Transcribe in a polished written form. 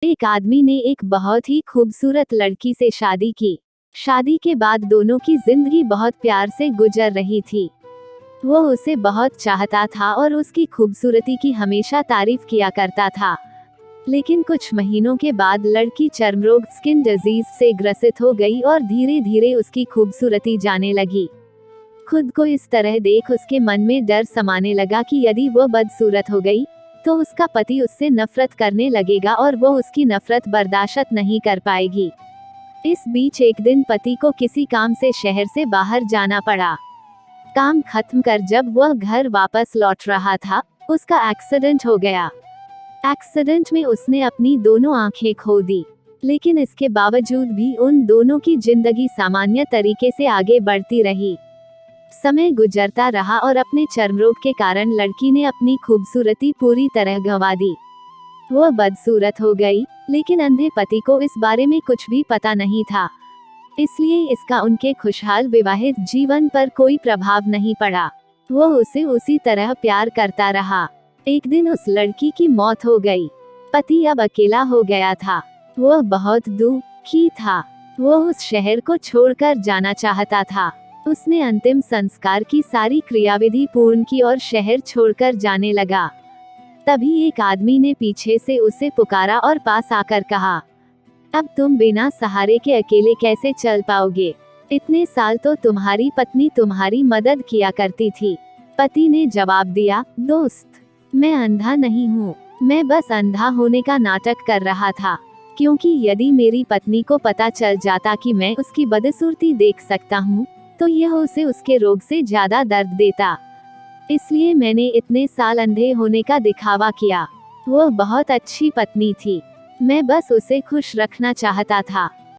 एक आदमी ने एक बहुत ही खूबसूरत लड़की से शादी की। शादी के बाद दोनों की जिंदगी बहुत प्यार से गुजर रही थी। वो उसे बहुत चाहता था और उसकी खूबसूरती की हमेशा तारीफ किया करता था। लेकिन कुछ महीनों के बाद लड़की चर्मरोग स्किन डिजीज से ग्रसित हो गई और धीरे धीरे उसकी खूबसूरती जाने लगी। खुद को इस तरह देख उसके मन में डर समाने लगा कि यदि वो बदसूरत हो गई तो उसका पति उससे नफरत करने लगेगा और वो उसकी नफरत बर्दाश्त नहीं कर पाएगी। इस बीच एक दिन पति को किसी काम से शहर से बाहर जाना पड़ा। काम खत्म कर जब वह घर वापस लौट रहा था, उसका एक्सीडेंट हो गया। एक्सीडेंट में उसने अपनी दोनों आंखें खो दी, लेकिन इसके बावजूद भी उन दोनों की जिंदगी सामान्य तरीके से आगे बढ़ती रही। समय गुजरता रहा और अपने चर्मरोग के कारण लड़की ने अपनी खूबसूरती पूरी तरह गंवा दी। वो बदसूरत हो गई, लेकिन अंधे पति को इस बारे में कुछ भी पता नहीं था, इसलिए इसका उनके खुशहाल विवाहित जीवन पर कोई प्रभाव नहीं पड़ा। वो उसे उसी तरह प्यार करता रहा। एक दिन उस लड़की की मौत हो गई। पति अब अकेला हो गया था। वो बहुत दुखी था। वो उस शहर को छोड़कर जाना चाहता था। उसने अंतिम संस्कार की सारी क्रियाविधि पूर्ण की और शहर छोड़कर जाने लगा। तभी एक आदमी ने पीछे से उसे पुकारा और पास आकर कहा, अब तुम बिना सहारे के अकेले कैसे चल पाओगे? इतने साल तो तुम्हारी पत्नी तुम्हारी मदद किया करती थी। पति ने जवाब दिया, दोस्त, मैं अंधा नहीं हूँ, मैं बस अंधा होने का नाटक कर रहा था, क्योंकि यदि मेरी पत्नी को पता चल जाता कि मैं उसकी बदसूरती देख सकता हूँ तो यह उसे उसके रोग से ज्यादा दर्द देता। इसलिए मैंने इतने साल अंधे होने का दिखावा किया। वो बहुत अच्छी पत्नी थी, मैं बस उसे खुश रखना चाहता था।